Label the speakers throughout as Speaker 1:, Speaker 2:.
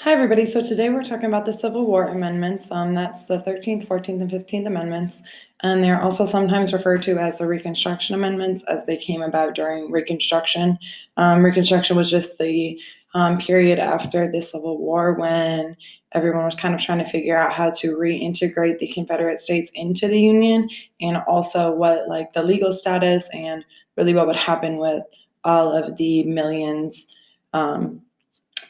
Speaker 1: Hi, everybody. So today we're talking about the Civil War amendments. That's the 13th, 14th, and 15th Amendments. And they're also sometimes referred to as the Reconstruction Amendments as they came about during Reconstruction. Reconstruction was just the period after the Civil War when everyone was kind of trying to figure out how to reintegrate the Confederate States into the Union, and also what like the legal status and really what would happen with all of the millions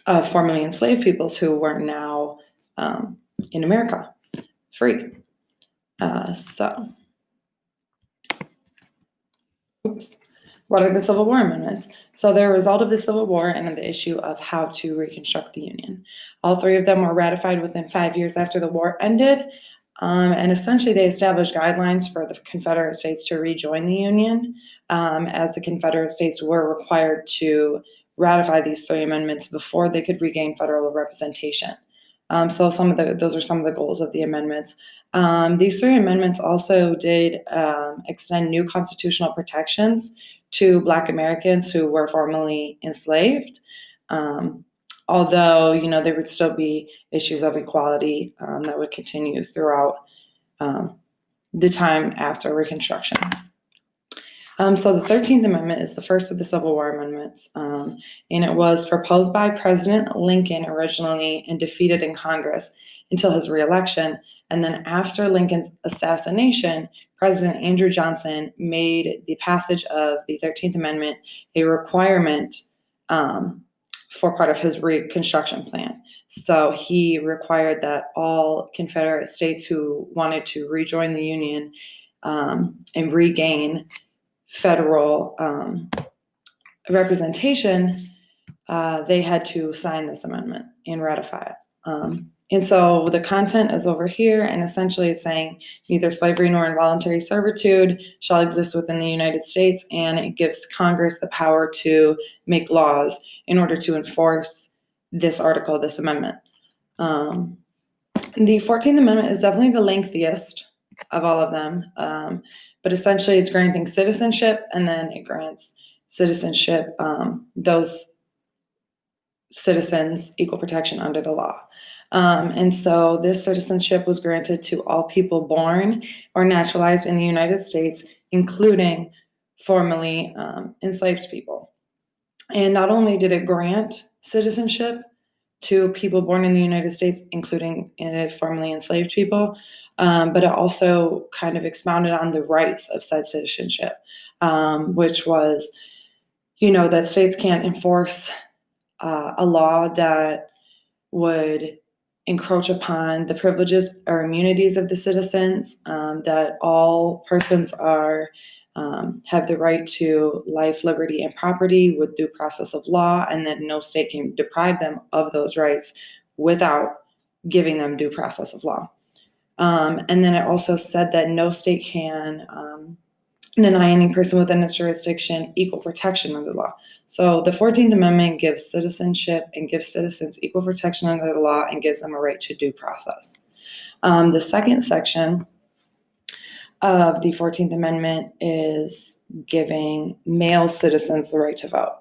Speaker 1: of formerly enslaved peoples who were now in America free. What are the Civil War amendments? So they're a result of the Civil War and the issue of how to reconstruct the Union. All three of them were ratified within 5 years after the war ended. And essentially, they established guidelines for the Confederate States to rejoin the Union, as the Confederate States were required to ratify these three amendments before they could regain federal representation. So those are some of the goals of the amendments. These three amendments also did extend new constitutional protections to Black Americans who were formerly enslaved. Although, there would still be issues of equality that would continue throughout the time after Reconstruction. So the 13th Amendment is the first of the Civil War amendments, and it was proposed by President Lincoln originally and defeated in Congress until his reelection. And then after Lincoln's assassination, President Andrew Johnson made the passage of the 13th Amendment a requirement for part of his Reconstruction plan. So he required that all Confederate states who wanted to rejoin the Union and regain federal representation, they had to sign this amendment and ratify it. And so the content is over here, and essentially it's saying neither slavery nor involuntary servitude shall exist within the United States, and it gives Congress the power to make laws in order to enforce this article, this amendment. The 14th Amendment is definitely the lengthiest of all of them, but essentially it's granting citizenship, and then it grants citizenship, those citizens equal protection under the law. And so this citizenship was granted to all people born or naturalized in the United States, including formerly enslaved people. And not only did it grant citizenship to people born in the United States, including formerly enslaved people, but it also kind of expounded on the rights of said citizenship, which was, that states can't enforce a law that would encroach upon the privileges or immunities of the citizens, that all persons have the right to life, liberty, and property with due process of law, and that no state can deprive them of those rights without giving them due process of law. And then it also said that no state can deny any person within its jurisdiction equal protection under the law. So the 14th Amendment gives citizenship and gives citizens equal protection under the law and gives them a right to due process. The second section of the 14th Amendment is giving male citizens the right to vote.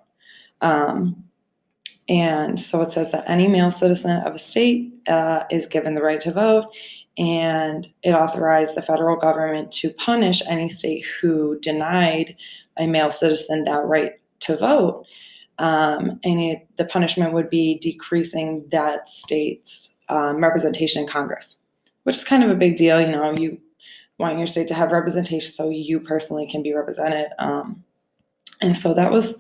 Speaker 1: And so it says that any male citizen of a state is given the right to vote, and it authorized the federal government to punish any state who denied a male citizen that right to vote. The punishment would be decreasing that state's representation in Congress, which is kind of a big deal. You want your state to have representation so you personally can be represented. And so that was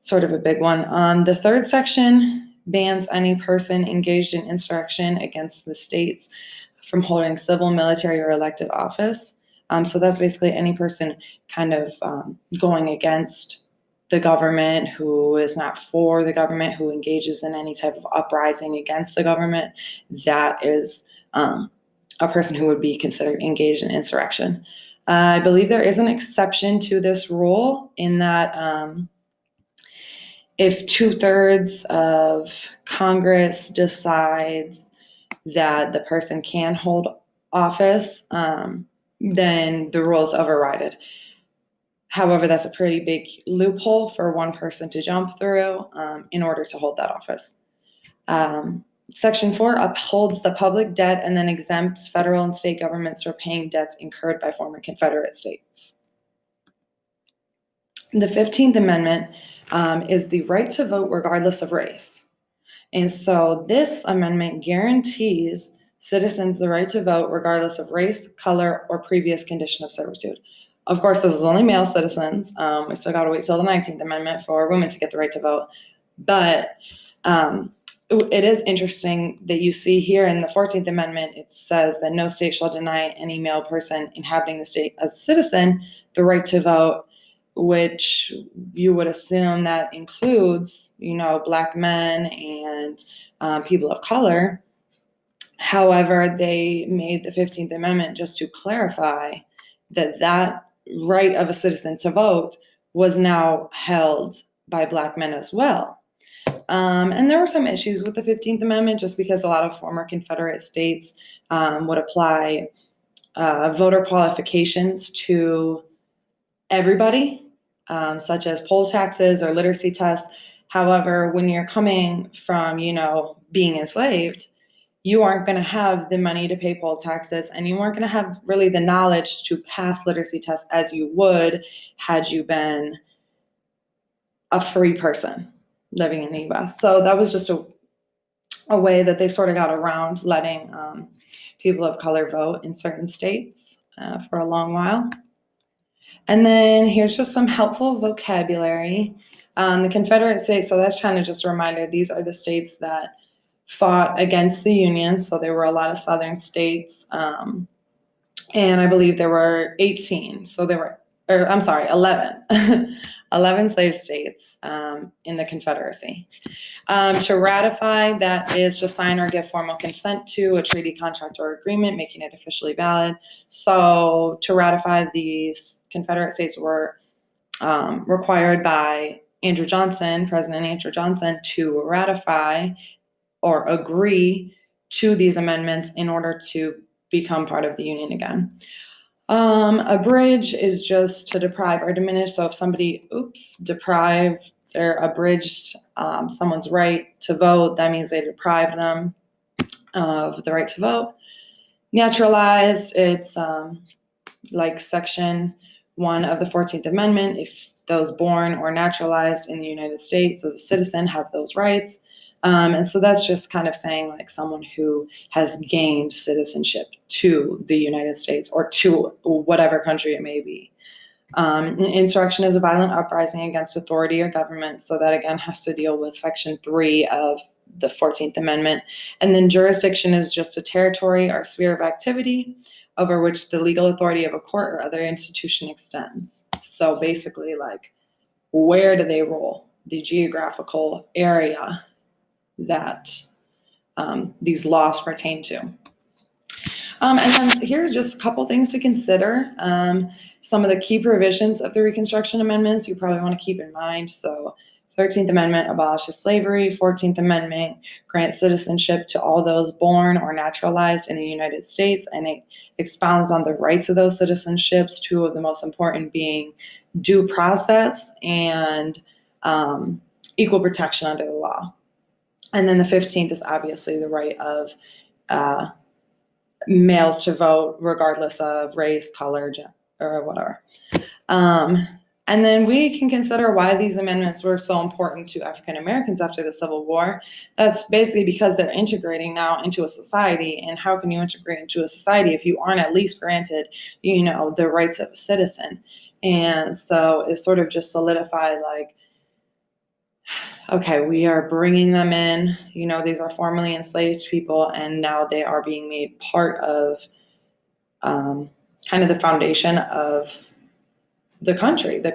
Speaker 1: sort of a big one. The third section bans any person engaged in insurrection against the states from holding civil, military, or elected office. So that's basically any person kind of going against the government, who is not for the government, who engages in any type of uprising against the government. That is a person who would be considered engaged in insurrection. I believe there is an exception to this rule in that if 2/3 of Congress decides that the person can hold office, then the rule is overridden. However, that's a pretty big loophole for one person to jump through in order to hold that office. Section 4 upholds the public debt and then exempts federal and state governments from paying debts incurred by former Confederate states. The 15th Amendment is the right to vote regardless of race. And so this amendment guarantees citizens the right to vote regardless of race, color, or previous condition of servitude. Of course, this is only male citizens. We still got to wait till the 19th Amendment for women to get the right to vote. But it is interesting that you see here in the 14th Amendment, it says that no state shall deny any male person inhabiting the state as a citizen the right to vote, which you would assume that includes, Black men and people of color. However, they made the 15th Amendment just to clarify that right of a citizen to vote was now held by Black men as well. And there were some issues with the 15th Amendment just because a lot of former Confederate states would apply voter qualifications to everybody, such as poll taxes or literacy tests. However, when you're coming from, being enslaved, you aren't going to have the money to pay poll taxes, and you aren't going to have really the knowledge to pass literacy tests as you would had you been a free person living in the US. So that was just a way that they sort of got around letting people of color vote in certain states for a long while. And then here's just some helpful vocabulary. The Confederate States, so that's kind of just a reminder, these are the states that fought against the Union. So there were a lot of southern states. And I believe there were 18. So there were, 11. 11 slave states in the Confederacy. To ratify, that is to sign or give formal consent to a treaty, contract, or agreement, making it officially valid. So to ratify, these Confederate states were required by President Andrew Johnson, to ratify or agree to these amendments in order to become part of the Union again. Abridge is just to deprive or diminish. So if somebody, deprived or abridged someone's right to vote, that means they deprived them of the right to vote. Naturalized, it's like Section 1 of the 14th Amendment. If those born or naturalized in the United States as a citizen have those rights. And so that's just kind of saying like someone who has gained citizenship to the United States or to whatever country it may be. Insurrection is a violent uprising against authority or government. So that again has to deal with Section 3 of the 14th Amendment. And then jurisdiction is just a territory or sphere of activity over which the legal authority of a court or other institution extends. So basically, like, where do they rule? The geographical area that these laws pertain to. And then here's just a couple things to consider. Some of the key provisions of the Reconstruction Amendments you probably want to keep in mind. So 13th Amendment abolishes slavery. 14th Amendment grants citizenship to all those born or naturalized in the United States, and it expounds on the rights of those citizenships, two of the most important being due process and equal protection under the law. And then the 15th is obviously the right of males to vote regardless of race, color, or whatever. And then we can consider why these amendments were so important to African Americans after the Civil War. That's basically because they're integrating now into a society. And how can you integrate into a society if you aren't at least granted, the rights of a citizen? And so it sort of just solidified like, okay, we are bringing them in, these are formerly enslaved people, and now they are being made part of kind of the foundation of the country, the